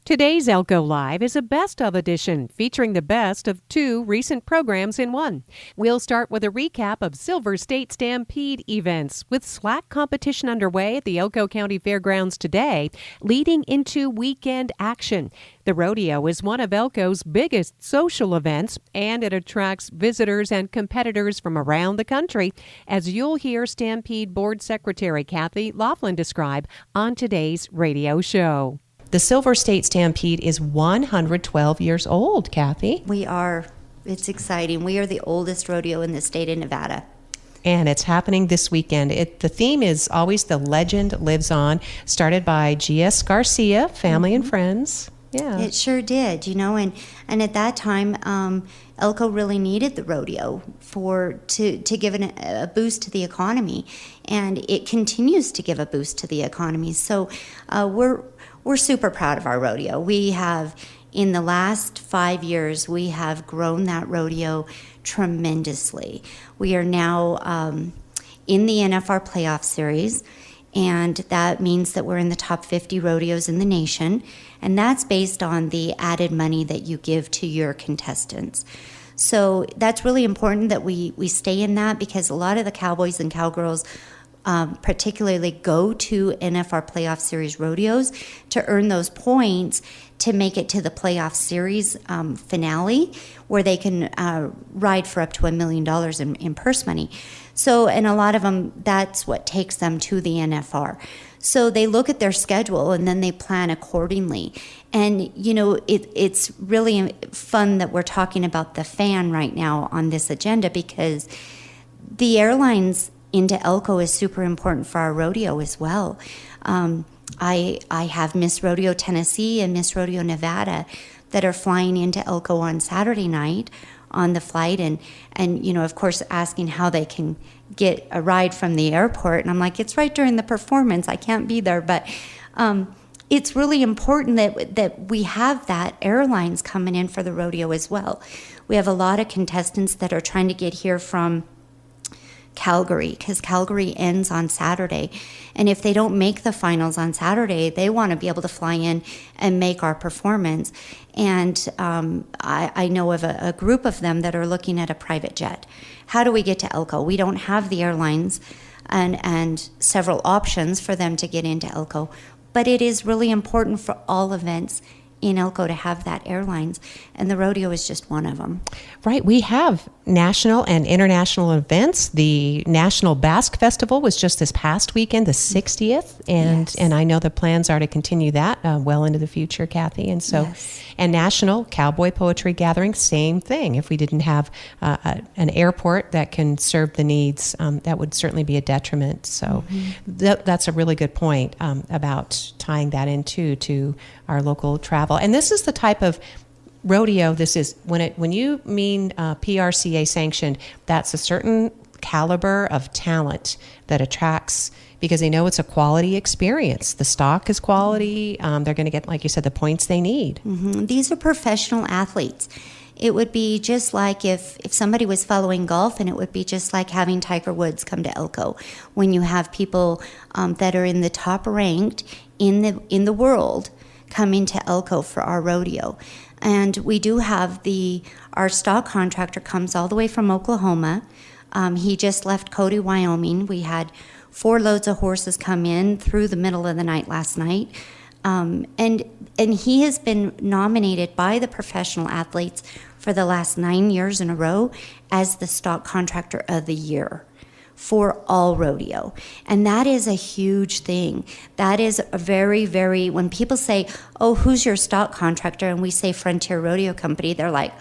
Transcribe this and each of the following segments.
Today's Elko Live is a best of edition featuring the best of two recent programs in one. We'll start with a recap of Silver State Stampede events with slack competition underway at the Elko County Fairgrounds today, leading into weekend action. The rodeo is one of Elko's biggest social events, and it attracts visitors and competitors from around the country, as you'll hear Stampede Board Secretary Cathy Laughlin describe on today's radio show. The Silver State Stampede is 112 years old, Cathy. We are. It's exciting. We are the oldest rodeo in the state of Nevada. And it's happening this weekend. The theme is always The Legend Lives On, started by G.S. Garcia, family and friends. Yeah. It sure did, and at that time, Elko really needed the rodeo to give a boost to the economy, and it continues to give a boost to the economy. So we're super proud of our rodeo. We have, in the last 5 years, we have grown that rodeo tremendously. We are now in the NFR playoff series, and that means that we're in the top 50 rodeos in the nation, and that's based on the added money that you give to your contestants. So that's really important that we stay in that, because a lot of the cowboys and cowgirls particularly go to NFR playoff series rodeos to earn those points to make it to the playoff series finale, where they can ride for up to $1 million in purse money. So, and a lot of them, that's what takes them to the NFR. So they look at their schedule and then they plan accordingly. And, it's really fun that we're talking about the fan right now on this agenda, because the airlines into Elko is super important for our rodeo as well. I have Miss Rodeo Tennessee and Miss Rodeo Nevada that are flying into Elko on Saturday night on the flight, and of course asking how they can get a ride from the airport, and I'm like, it's right during the performance, I can't be there. But it's really important that we have that airlines coming in for the rodeo as well. We have a lot of contestants that are trying to get here from Calgary, because Calgary ends on Saturday, and if they don't make the finals on Saturday, they want to be able to fly in and make our performance. And I know of a group of them that are looking at a private jet. How do we get to Elko? We don't have the airlines and several options for them to get into Elko, but it is really important for all events in Elko to have that airlines, and the rodeo is just one of them. Right. We have national and international events. The National Basque Festival was just this past weekend, the 60th, and I know the plans are to continue that well into the future, Cathy. And so, and National Cowboy Poetry Gathering, same thing. If we didn't have an airport that can serve the needs, that would certainly be a detriment. So that's a really good point about tying that into to our local travel. And this is the type of rodeo this is. When you mean PRCA sanctioned, that's a certain caliber of talent that attracts, because they know it's a quality experience. The stock is quality. They're going to get, like you said, the points they need. These are professional athletes. It would be just like if somebody was following golf, and it would be just like having Tiger Woods come to Elko. When you have people that are in the top ranked in the world coming to Elko for our rodeo. And we do have our stock contractor comes all the way from Oklahoma. He just left Cody, Wyoming. We had 4 loads of horses come in through the middle of the night last night. And he has been nominated by the professional athletes for the last 9 years in a row as the stock contractor of the year for all rodeo. And that is a huge thing. That is a very, very, when people say, oh, who's your stock contractor? And we say Frontier Rodeo Company, they're like,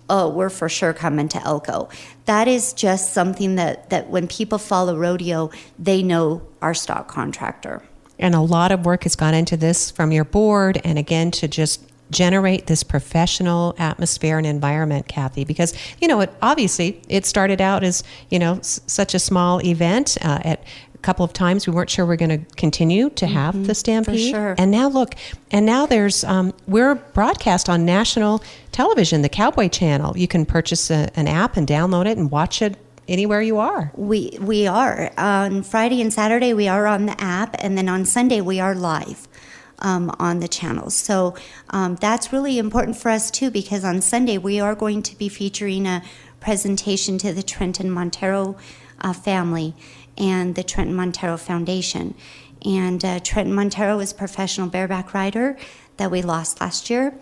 oh, we're for sure coming to Elko. That is just something that when people follow rodeo, they know our stock contractor. And a lot of work has gone into this from your board, and again, to just generate this professional atmosphere and environment, Cathy, because, it started out as, such a small event. At a couple of times, we weren't sure we're going to continue to have the Stampede. For sure. And now look, there's, we're broadcast on national television, the Cowboy Channel. You can purchase an app and download it and watch it anywhere you are. We are. On Friday and Saturday, we are on the app, and then on Sunday, we are live. on the channels. So that's really important for us too, because on Sunday we are going to be featuring a presentation to the Trenton Montero family and the Trenton Montero Foundation. And Trenton Montero is a professional bareback rider that we lost last year,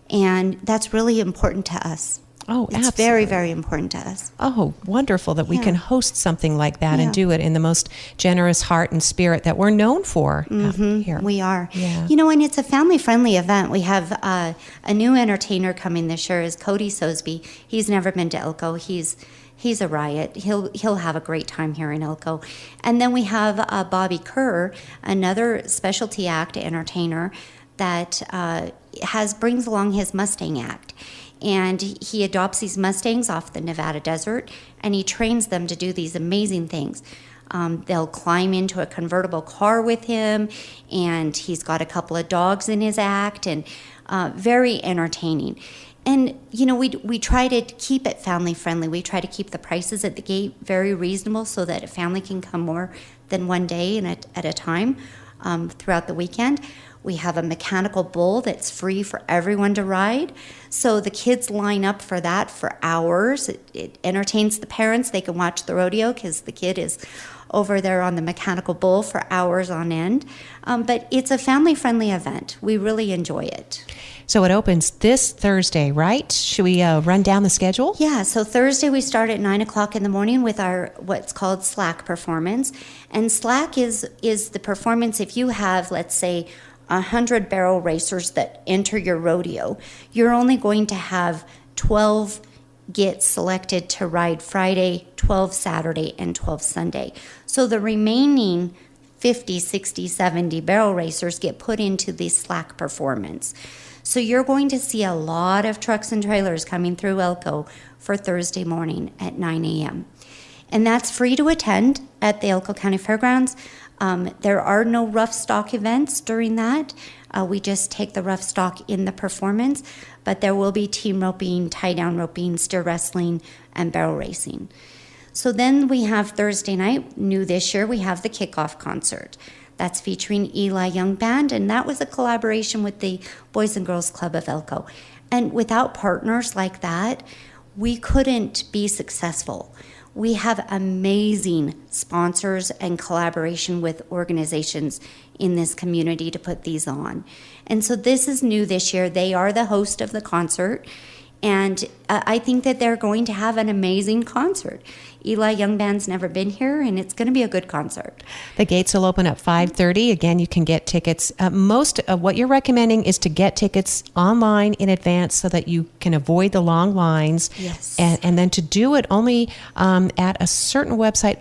and that's really important to us. Oh, it's absolutely. very, very important to us. Oh, wonderful that we Yeah. can host something like that Yeah. and do it in the most generous heart and spirit that we're known for here. We are. Yeah. You know, and it's a family-friendly event. We have a new entertainer coming this year is Cody Sosby. He's never been to Elko. He's a riot. He'll have a great time here in Elko. And then we have Bobby Kerr, another specialty act entertainer that brings along his Mustang act. And he adopts these Mustangs off the Nevada desert, and he trains them to do these amazing things. They'll climb into a convertible car with him, and he's got a couple of dogs in his act, and very entertaining. And, you know, we try to keep it family friendly. We try to keep the prices at the gate very reasonable so that a family can come more than one day and at a time throughout the weekend. We have a mechanical bull that's free for everyone to ride. So the kids line up for that for hours. It entertains the parents. They can watch the rodeo because the kid is over there on the mechanical bull for hours on end. But it's a family-friendly event. We really enjoy it. So it opens this Thursday, right? Should we run down the schedule? Yeah, so Thursday we start at 9 o'clock in the morning with our what's called slack performance. And slack is the performance if you have, let's say, 100 barrel racers that enter your rodeo. You're only going to have 12 get selected to ride Friday, 12 Saturday, and 12 Sunday. So the remaining 50, 60, 70 barrel racers get put into the slack performance. So you're going to see a lot of trucks and trailers coming through Elko for Thursday morning at 9 a.m. And that's free to attend at the Elko County Fairgrounds. There are no rough stock events during that. We just take the rough stock in the performance, but there will be team roping, tie-down roping, steer wrestling, and barrel racing. So then we have Thursday night, new this year, we have the kickoff concert. That's featuring Eli Young Band, and that was a collaboration with the Boys and Girls Club of Elko. And without partners like that, we couldn't be successful. We have amazing sponsors and collaboration with organizations in this community to put these on. And so this is new this year. They are the host of the concert, and I think that they're going to have an amazing concert. Eli Young Band's never been here, and it's going to be a good concert. The gates will open at 5:30. Again, you can get tickets. Most of what you're recommending is to get tickets online in advance so that you can avoid the long lines. Yes. And then to do it only at a certain website.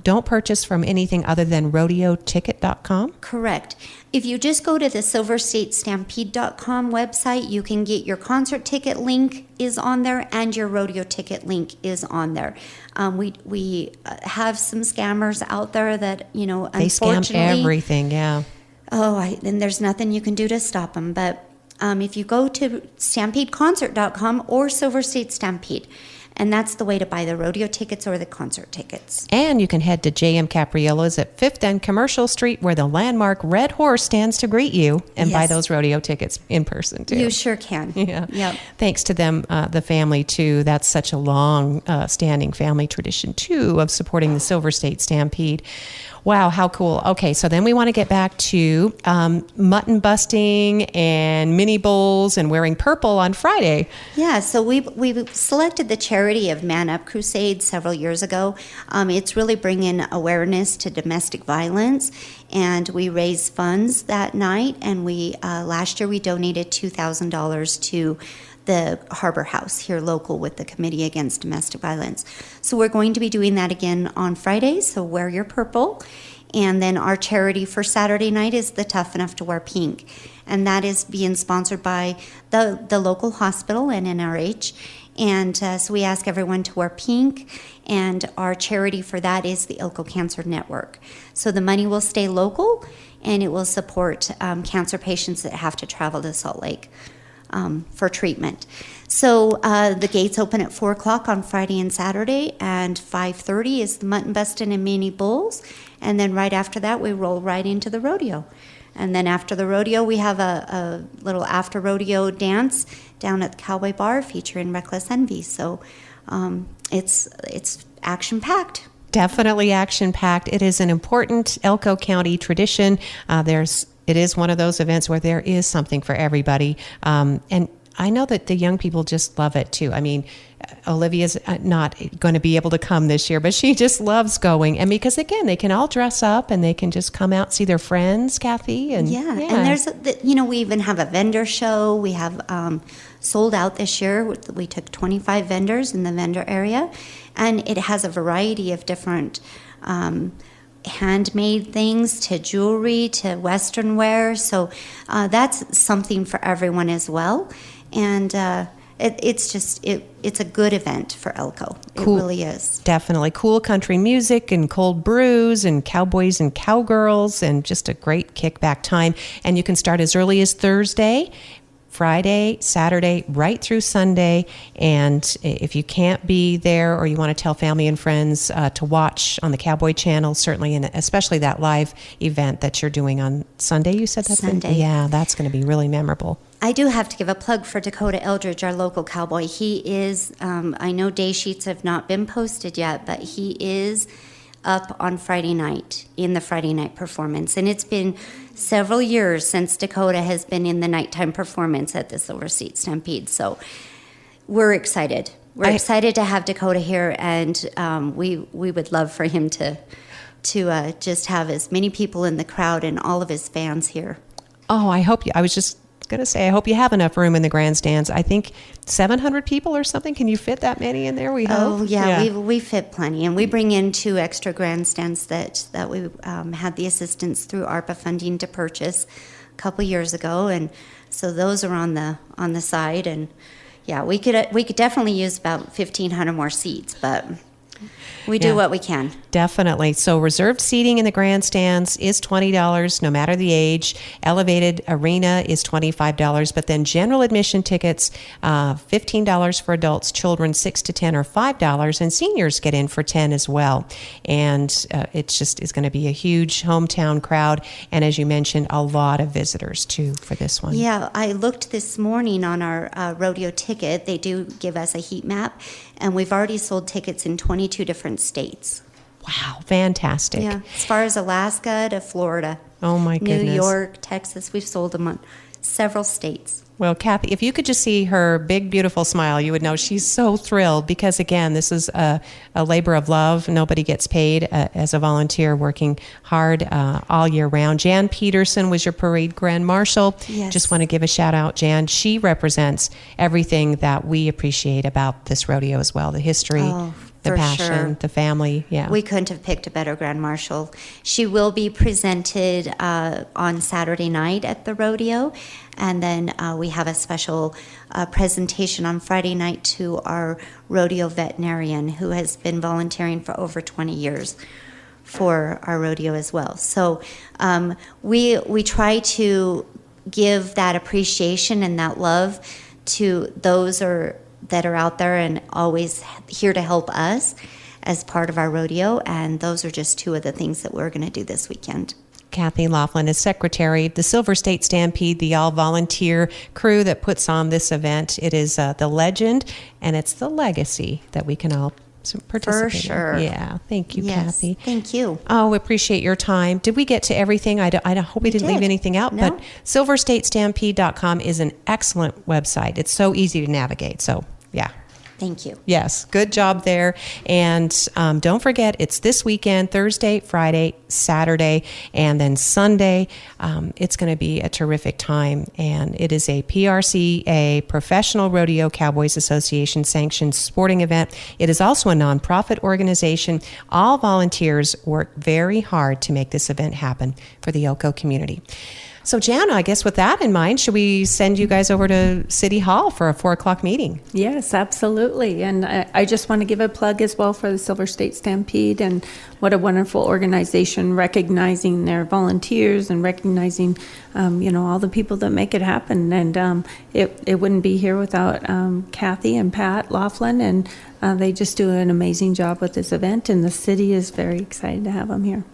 Don't purchase from anything other than rodeoticket.com. Correct. If you just go to the silverstatestampede.com website, you can get your concert ticket link is on there and your rodeo ticket link is on there. We have some scammers out there that, you know, They scam unfortunately, everything, yeah. and there's nothing you can do to stop them. But if you go to stampedeconcert.com or Silver State Stampede, and that's the way to buy the rodeo tickets or the concert tickets. And you can head to J.M. Capriola's at 5th and Commercial Street, where the landmark Red Horse stands to greet you, and buy Yes. those rodeo tickets in person, too. You sure can. Yeah. Yep. Thanks to them, the family, too. That's such a long standing family tradition, too, of supporting the Silver State Stampede. Wow, how cool. Okay, so then we want to get back to mutton busting and mini bowls and wearing purple on Friday. Yeah, so we selected the charity of Man Up Crusade several years ago. It's really bringing awareness to domestic violence, and we raised funds that night. And we last year we donated $2,000 to the Harbor House here local with the Committee Against Domestic Violence. So we're going to be doing that again on Friday, so wear your purple. And then our charity for Saturday night is the Tough Enough to Wear Pink. And that is being sponsored by the local hospital and NRH. And so we ask everyone to wear pink. And our charity for that is the Elko Cancer Network. So the money will stay local, and it will support cancer patients that have to travel to Salt Lake for treatment. So the gates open at 4 o'clock on Friday and Saturday, and 5:30 is the mutton busting and mini bulls, and then right after that we roll right into the rodeo. And then after the rodeo, we have a little after rodeo dance down at the Cowboy Bar featuring Reckless Envy. So it's action packed. Definitely action packed. It is an important Elko County tradition. It is one of those events where there is something for everybody. And I know that the young people just love it too. I mean, Olivia's not going to be able to come this year, but she just loves going. And because again, they can all dress up and they can just come out and see their friends, Cathy. And and we even have a vendor show. We have sold out this year. We took 25 vendors in the vendor area, and it has a variety of different handmade things to jewelry to Western wear. So that's something for everyone as well. And it's a good event for Elko. Cool. It really is. Definitely. Cool country music and cold brews and cowboys and cowgirls and just a great kickback time. And you can start as early as Thursday, Friday, Saturday, right through Sunday. And if you can't be there or you want to tell family and friends to watch on the Cowboy Channel, certainly, and especially that live event that you're doing on Sunday, you said that's Sunday. Yeah, that's going to be really memorable. I do have to give a plug for Dakota Eldridge, our local cowboy. He is, I know day sheets have not been posted yet, but he is up on Friday night in the Friday night performance. And it's been several years since Dakota has been in the nighttime performance at the Silver State Stampede. So we're excited. We're excited to have Dakota here, and we would love for him to just have as many people in the crowd and all of his fans here. Oh, I was just going to say, I hope you have enough room in the grandstands. I think 700 people or something. Can you fit that many in there? We hope. Oh, yeah. We fit plenty. And we bring in 2 extra grandstands that we had the assistance through ARPA funding to purchase a couple years ago. And so those are on the side. And yeah, we could definitely use about 1,500 more seats, but we do what we can. Definitely. So reserved seating in the grandstands is $20, no matter the age. Elevated arena is $25, but then general admission tickets, $15 for adults, children 6 to 10 are $5, and seniors get in for $10 as well. And it's going to be a huge hometown crowd. And as you mentioned, a lot of visitors too for this one. Yeah, I looked this morning on our rodeo ticket. They do give us a heat map, and we've already sold tickets in 22 different states. Wow, fantastic. Yeah, as far as Alaska to Florida. Oh my goodness. New York, Texas, we've sold them on several states. Well, Cathy, if you could just see her big, beautiful smile, you would know she's so thrilled because, again, this is a labor of love. Nobody gets paid as a volunteer working hard all year round. Jan Peterson was your parade grand marshal. Yes. Just want to give a shout out, Jan. She represents everything that we appreciate about this rodeo as well, the history. The passion, sure. The family, yeah. We couldn't have picked a better grand marshal. She will be presented on Saturday night at the rodeo, and then we have a special presentation on Friday night to our rodeo veterinarian who has been volunteering for over 20 years for our rodeo as well. So we try to give that appreciation and that love to those that are out there and always here to help us as part of our rodeo. And those are just 2 of the things that we're going to do this weekend. Cathy Laughlin is secretary of the Silver State Stampede, the all-volunteer crew that puts on this event. It is the legend and it's the legacy that we can all participate For sure. in. Yeah. Thank you, Yes. Cathy. Thank you. Oh, we appreciate your time. Did we get to everything? I hope we didn't leave anything out, No. but silverstatestampede.com is an excellent website. It's so easy to navigate. So, yeah. Thank you. Yes, good job there. And don't forget, it's this weekend, Thursday, Friday, Saturday, and then Sunday. It's going to be a terrific time. And it is a PRCA, Professional Rodeo Cowboys Association sanctioned sporting event. It is also a nonprofit organization. All volunteers work very hard to make this event happen for the Elko community. So, Jan, I guess with that in mind, should we send you guys over to City Hall for a 4:00 meeting? Yes, absolutely. And I just want to give a plug as well for the Silver State Stampede, and what a wonderful organization recognizing their volunteers and recognizing, all the people that make it happen. And it wouldn't be here without Cathy and Pat Laughlin, and they just do an amazing job with this event, and the city is very excited to have them here.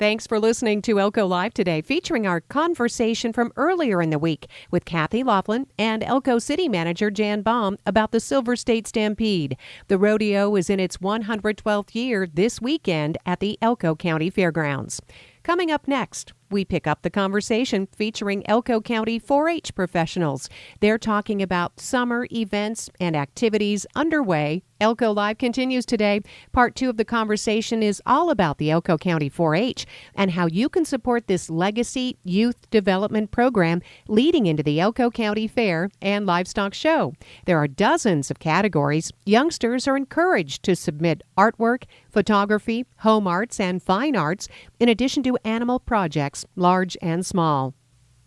Thanks for listening to Elko Live today, featuring our conversation from earlier in the week with Cathy Laughlin and Elko City Manager Jan Baum about the Silver State Stampede. The rodeo is in its 112th year this weekend at the Elko County Fairgrounds. Coming up next, we pick up the conversation featuring Elko County 4-H professionals. They're talking about summer events and activities underway. Elko Live continues today. Part 2 of the conversation is all about the Elko County 4-H and how you can support this legacy youth development program leading into the Elko County Fair and Livestock Show. There are dozens of categories. Youngsters are encouraged to submit artwork, photography, home arts, and fine arts, in addition to animal projects, large and small.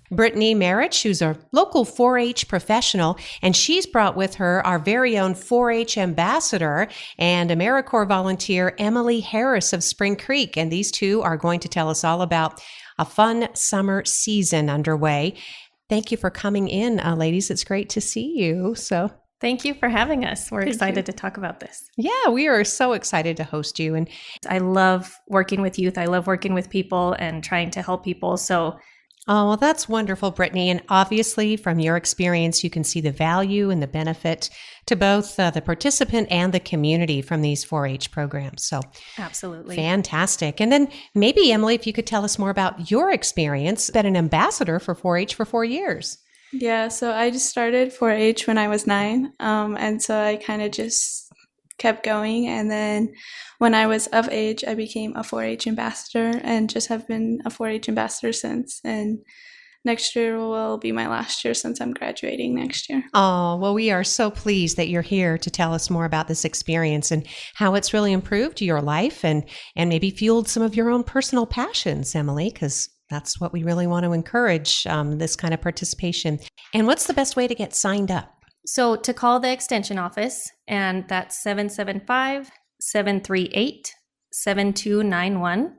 Brittany Marich, who's a local 4-H professional, and she's brought with her our very own 4-H ambassador and AmeriCorps volunteer, Emily Harris of Spring Creek. And these two are going to tell us all about a fun summer season underway. Thank you for coming in, ladies. It's great to see you. Thank you for having us. We're excited to talk about this. Yeah, we are so excited to host you. And I love working with youth. I love working with people and trying to help people. oh, well, that's wonderful, Brittany. And obviously, from your experience, you can see the value and the benefit to both the participant and the community from these 4-H programs. So absolutely. Fantastic. And then maybe, Emily, if you could tell us more about your experience, been an ambassador for 4-H for 4 years. Yeah, so I just started 4-H when I was 9, and so I kind of just kept going. And then when I was of age, I became a 4-H ambassador and just have been a 4-H ambassador since. And next year will be my last year since I'm graduating next year. Oh, well, we are so pleased that you're here to tell us more about this experience and how it's really improved your life and maybe fueled some of your own personal passions, Emily, because that's what we really want to encourage, this kind of participation. And what's the best way to get signed up? So to call the extension office, and that's 775-738-7291.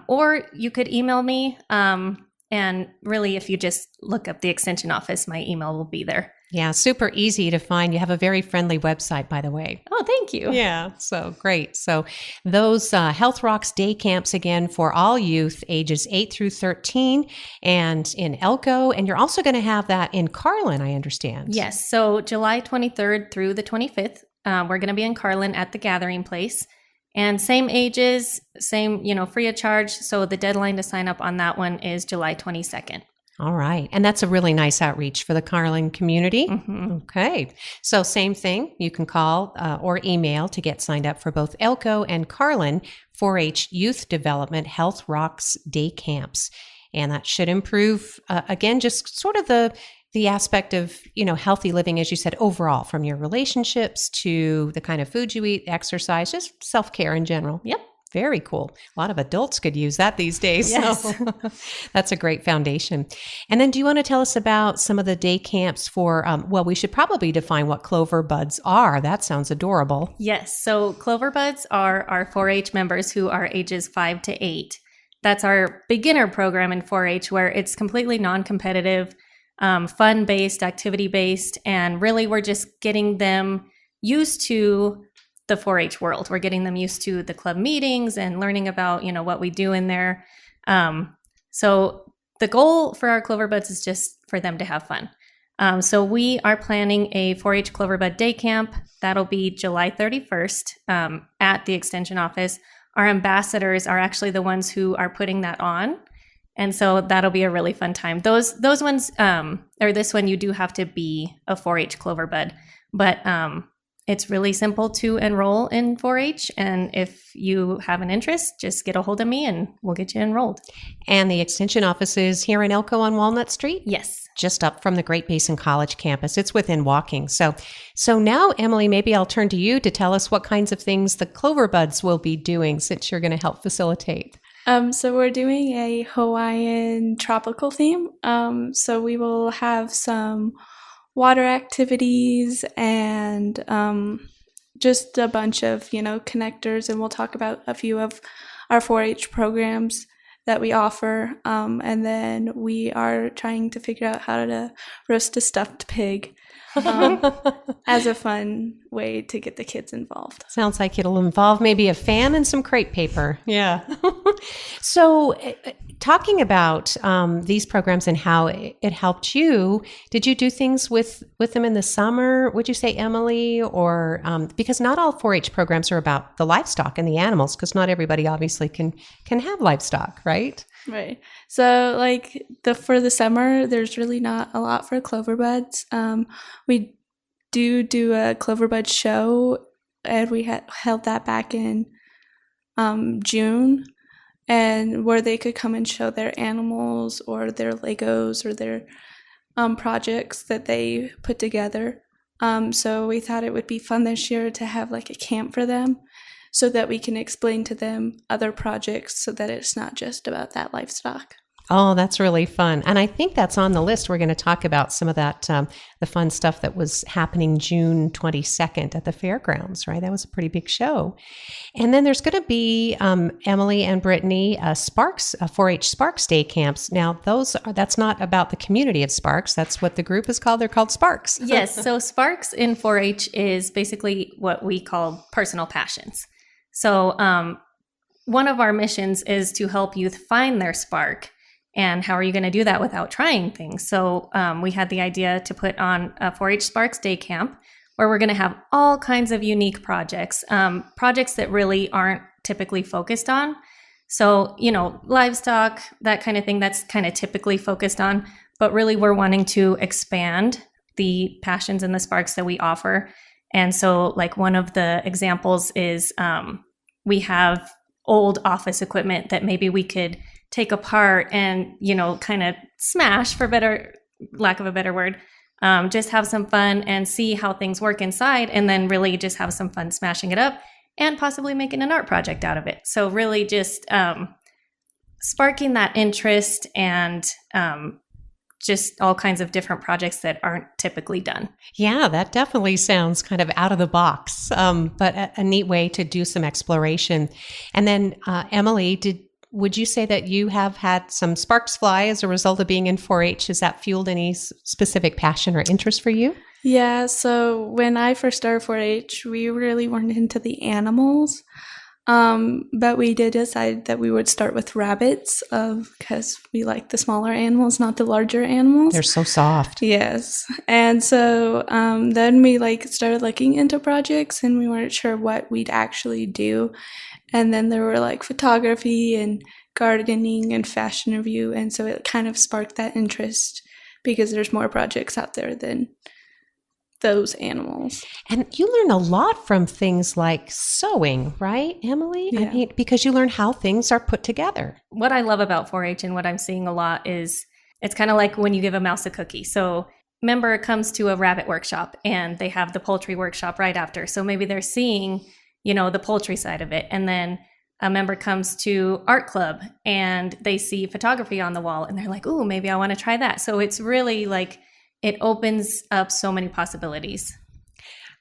Or you could email me. And really, if you just look up the extension office, my email will be there. Yeah, super easy to find. You have a very friendly website, by the way. Oh, thank you. Yeah, so great. So those Health Rocks day camps, again, for all youth ages 8 through 13 and in Elko. And you're also going to have that in Carlin, I understand. Yes. So July 23rd through the 25th, we're going to be in Carlin at the Gathering Place. And same ages, same, free of charge. So the deadline to sign up on that one is July 22nd. All right. And that's a really nice outreach for the Carlin community. Mm-hmm. Okay. So same thing. You can call or email to get signed up for both Elko and Carlin 4-H Youth Development Health Rocks Day Camps. And that should improve, again, just sort of the aspect of, healthy living, as you said, overall, from your relationships to the kind of food you eat, exercise, just self-care in general. Yep. Very cool. A lot of adults could use that these days. Yes. So that's a great foundation. And then do you want to tell us about some of the day camps for, we should probably define what Clover Buds are. That sounds adorable. Yes. So Clover Buds are our 4-H members who are ages 5 to 8. That's our beginner program in 4-H where it's completely non-competitive, fun-based, activity-based, and really we're just getting them used to the 4-H world. We're getting them used to the club meetings and learning about, what we do in there. So the goal for our Clover Buds is just for them to have fun. So we are planning a 4-H Clover Bud Day Camp. That'll be July 31st at the Extension office. Our ambassadors are actually the ones who are putting that on. And so that'll be a really fun time. Those ones, or this one, you do have to be a 4-H Clover Bud. But it's really simple to enroll in 4-H. And if you have an interest, just get a hold of me and we'll get you enrolled. And the Extension office is here in Elko on Walnut Street? Yes. Just up from the Great Basin College campus. It's within walking. So now, Emily, maybe I'll turn to you to tell us what kinds of things the Clover Buds will be doing since you're going to help facilitate. So we're doing a Hawaiian tropical theme. So we will have some water activities and just a bunch of, connectors. And we'll talk about a few of our 4-H programs that we offer. And then we are trying to figure out how to roast a stuffed pig as a fun way to get the kids involved. Sounds like it'll involve maybe a fan and some crepe paper. Yeah. So, talking about these programs and how it helped you, did you do things with them in the summer? Would you say, Emily, or because not all 4-H programs are about the livestock and the animals, because not everybody obviously can have livestock, right? Right. So like for the summer, there's really not a lot for clover buds. We do a clover bud show, and we held that back in June, and where they could come and show their animals or their Legos or their projects that they put together. So we thought it would be fun this year to have like a camp for them, so that we can explain to them other projects, so that it's not just about that livestock. Oh, that's really fun. And I think that's on the list. We're going to talk about some of that, the fun stuff that was happening June 22nd at the fairgrounds, right? That was a pretty big show. And then there's going to be, Emily and Brittany, 4-H Sparks Day camps. Now, that's not about the community of Sparks. That's what the group is called. They're called Sparks. Yes. So Sparks in 4-H is basically what we call personal passions. So one of our missions is to help youth find their spark. And how are you going to do that without trying things? So we had the idea to put on a 4-H Sparks Day Camp, where we're going to have all kinds of unique projects, projects that really aren't typically focused on. So, livestock, that kind of thing, that's kind of typically focused on. But really, we're wanting to expand the passions and the sparks that we offer. And so, like, one of the examples is we have old office equipment that maybe we could take apart and, kind of smash, for lack of a better word, just have some fun and see how things work inside, and then really just have some fun smashing it up and possibly making an art project out of it. So really just sparking that interest and just all kinds of different projects that aren't typically done. Yeah, that definitely sounds kind of out of the box, but a neat way to do some exploration. And then, Emily, would you say that you have had some sparks fly as a result of being in 4-H? Has that fueled any specific passion or interest for you? Yeah, so when I first started 4-H, we really weren't into the animals, but we did decide that we would start with rabbits because we like the smaller animals, not the larger animals. They're so soft. Yes. And so then we started looking into projects, and we weren't sure what we'd actually do. And then there were photography and gardening and fashion review. And so it kind of sparked that interest, because there's more projects out there than those animals. And you learn a lot from things like sewing, right, Emily? Yeah. I mean, because you learn how things are put together. What I love about 4-H and what I'm seeing a lot is it's kind of like when you give a mouse a cookie. So member comes to a rabbit workshop and they have the poultry workshop right after. So maybe they're seeing the poultry side of it. And then a member comes to art club and they see photography on the wall and they're like, ooh, maybe I want to try that. So it's really it opens up so many possibilities.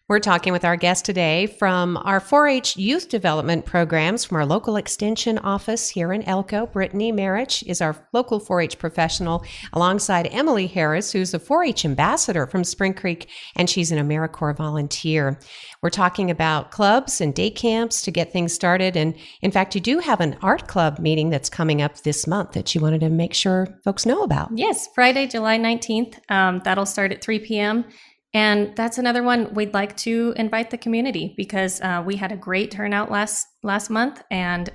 We're talking with our guest today from our 4-H youth development programs from our local extension office here in Elko. Brittany Marich is our local 4-H professional, alongside Emily Harris, who's a 4-H ambassador from Spring Creek, and she's an AmeriCorps volunteer. We're talking about clubs and day camps to get things started. And in fact, you do have an art club meeting that's coming up this month that you wanted to make sure folks know about. Yes, Friday, July 19th. That'll start at 3 p.m. And that's another one we'd like to invite the community, because we had a great turnout last month, and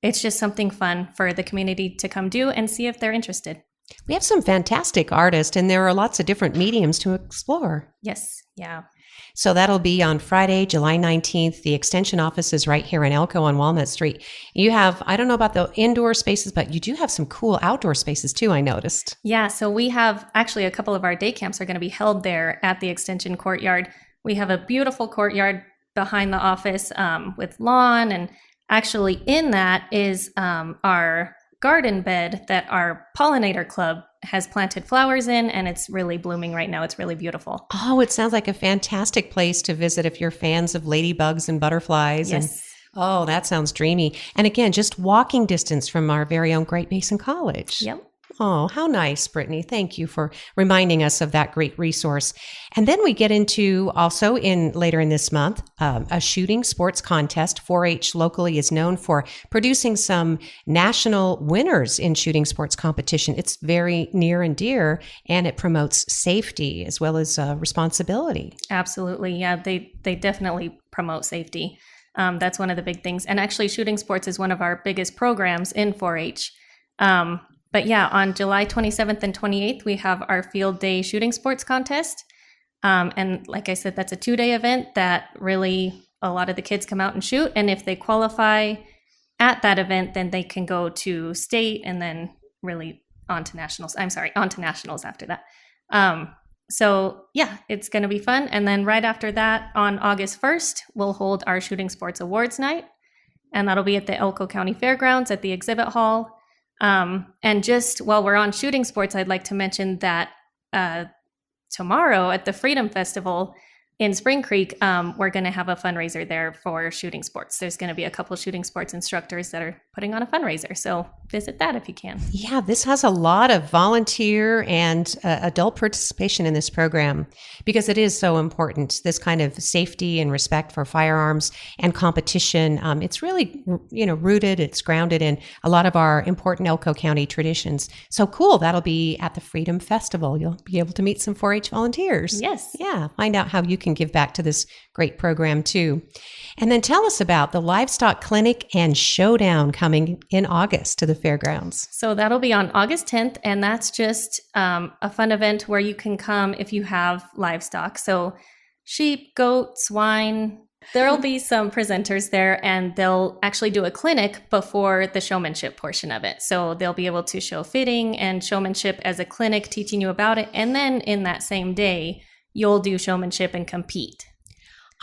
it's just something fun for the community to come do and see if they're interested. We have some fantastic artists, and there are lots of different mediums to explore. Yes, yeah. So that'll be on Friday, July 19th. The extension office is right here in Elko on Walnut Street. You have, I don't know about the indoor spaces, but you do have some cool outdoor spaces too, I noticed. Yeah, so we have actually a couple of our day camps are going to be held there at the extension courtyard. We have a beautiful courtyard behind the office with lawn, and actually in that is our garden bed that our pollinator club has planted flowers in, and it's really blooming right now. It's really beautiful. Oh, it sounds like a fantastic place to visit if you're fans of ladybugs and butterflies. Yes. And, oh, that sounds dreamy. And again, just walking distance from our very own Great Basin College. Yep. Oh, how nice, Brittany. Thank you for reminding us of that great resource. And then we get into also later in this month, a shooting sports contest. 4-H locally is known for producing some national winners in shooting sports competition. It's very near and dear, and it promotes safety as well as responsibility. Absolutely. Yeah, they definitely promote safety. That's one of the big things. And actually, shooting sports is one of our biggest programs in 4-H. But yeah, on July 27th and 28th, we have our field day shooting sports contest. And like I said, that's a 2-day event that really a lot of the kids come out and shoot. And if they qualify at that event, then they can go to state and then really on to nationals. On to nationals after that. So yeah, it's going to be fun. And then right after that, on August 1st, we'll hold our shooting sports awards night. And that'll be at the Elko County Fairgrounds at the exhibit hall. And just while we're on shooting sports, I'd like to mention that tomorrow at the Freedom Festival in Spring Creek, we're going to have a fundraiser there for shooting sports. There's going to be a couple shooting sports instructors that are putting on a fundraiser. So visit that if you can. Yeah, this has a lot of volunteer and adult participation in this program because it is so important. This kind of safety and respect for firearms and competition. It's really, rooted, it's grounded in a lot of our important Elko County traditions. So cool. That'll be at the Freedom Festival. You'll be able to meet some 4-H volunteers. Yes. Yeah. Find out how you can give back to this great program too. And then tell us about the Livestock Clinic and Showdown coming in August to the fairgrounds. So that'll be on August 10th, and that's just a fun event where you can come if you have livestock. So sheep, goat, swine, there'll be some presenters there, and they'll actually do a clinic before the showmanship portion of it. So they'll be able to show fitting and showmanship as a clinic, teaching you about it. And then in that same day, you'll do showmanship and compete.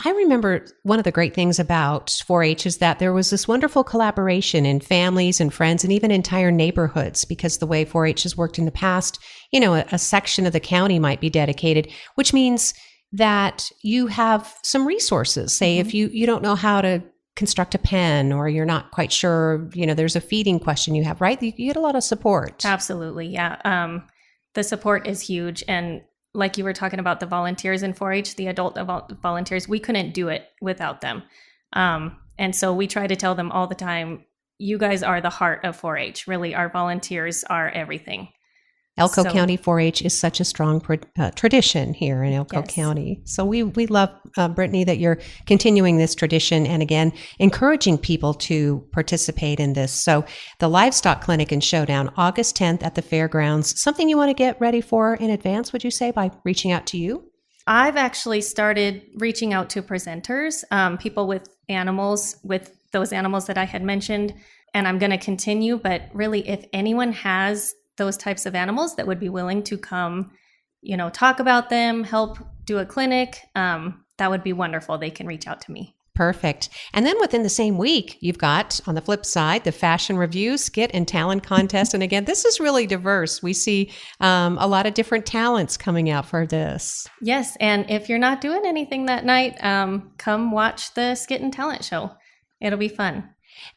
I remember one of the great things about 4-H is that there was this wonderful collaboration in families and friends and even entire neighborhoods, because the way 4-H has worked in the past, a section of the county might be dedicated, which means that you have some resources. Say if you don't know how to construct a pen, or you're not quite sure, there's a feeding question you have, right? You get a lot of support. Absolutely. Yeah. The support is huge. And like you were talking about the volunteers in 4-H, the adult volunteers, we couldn't do it without them. And so we try to tell them all the time, you guys are the heart of 4-H. Really, our volunteers are everything. Elko County 4-H is such a strong tradition here in Elko County. So we love, Brittany, that you're continuing this tradition and, again, encouraging people to participate in this. So the Livestock Clinic and Showdown, August 10th at the fairgrounds. Something you want to get ready for in advance, would you say, by reaching out to you? I've actually started reaching out to presenters, people with animals, with those animals that I had mentioned, and I'm going to continue. But really, if anyone has those types of animals that would be willing to come, talk about them, help do a clinic, that would be wonderful. They can reach out to me. Perfect. And then within the same week, you've got, on the flip side, the fashion review, skit, and talent contest. And again, this is really diverse. We see a lot of different talents coming out for this. Yes. And if you're not doing anything that night, come watch the skit and talent show. It'll be fun.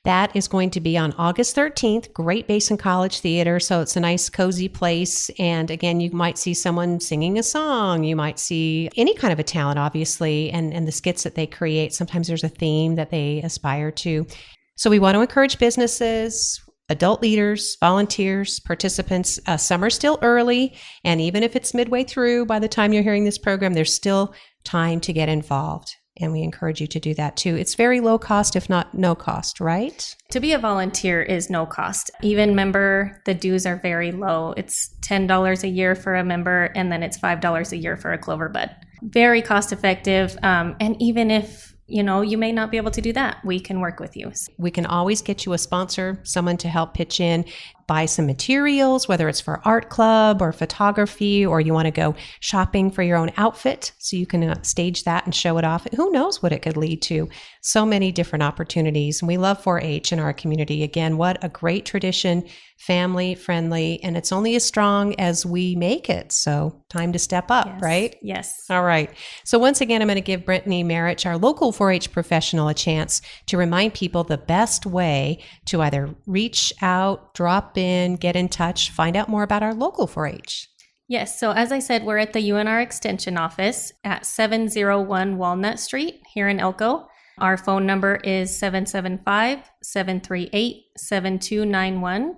That is going to be on August 13th, Great Basin College Theater. So it's a nice, cozy place. And again, you might see someone singing a song. You might see any kind of a talent, obviously, and the skits that they create. Sometimes there's a theme that they aspire to. So we want to encourage businesses, adult leaders, volunteers, participants. Summer's still early. And even if it's midway through, by the time you're hearing this program, there's still time to get involved. And we encourage you to do that too. It's very low cost, if not no cost, right? To be a volunteer is no cost. Even member, the dues are very low. It's $10 a year for a member, and then it's $5 a year for a clover bud. Very cost effective. And even if, you may not be able to do that, we can work with you. We can always get you a sponsor, someone to help pitch in, buy some materials, whether it's for art club or photography, or you want to go shopping for your own outfit so you can stage that and show it off. Who knows what it could lead to? So many different opportunities. And we love 4-H in our community. Again, what a great tradition, family friendly, and it's only as strong as we make it. So time to step up, right? Yes. All right. So once again, I'm going to give Brittany Marich, our local 4-H professional, a chance to remind people the best way to either reach out, drop in, get in touch, find out more about our local 4-H. Yes, so as I said, we're at the UNR Extension office at 701 Walnut Street here in Elko. Our phone number is 775-738-7291.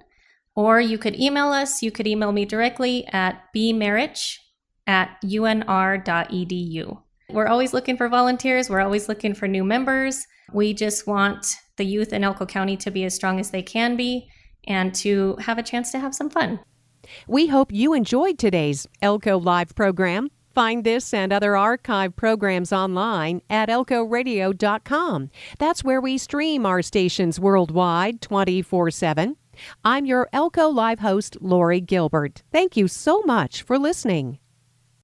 Or you could email us. You could email me directly at bmarich@unr.edu. We're always looking for volunteers. We're always looking for new members. We just want the youth in Elko County to be as strong as they can be and to have a chance to have some fun. We hope you enjoyed today's Elko Live program. Find this and other archive programs online at elkoradio.com. That's where we stream our stations worldwide 24/7. I'm your Elko Live host, Lori Gilbert. Thank you so much for listening.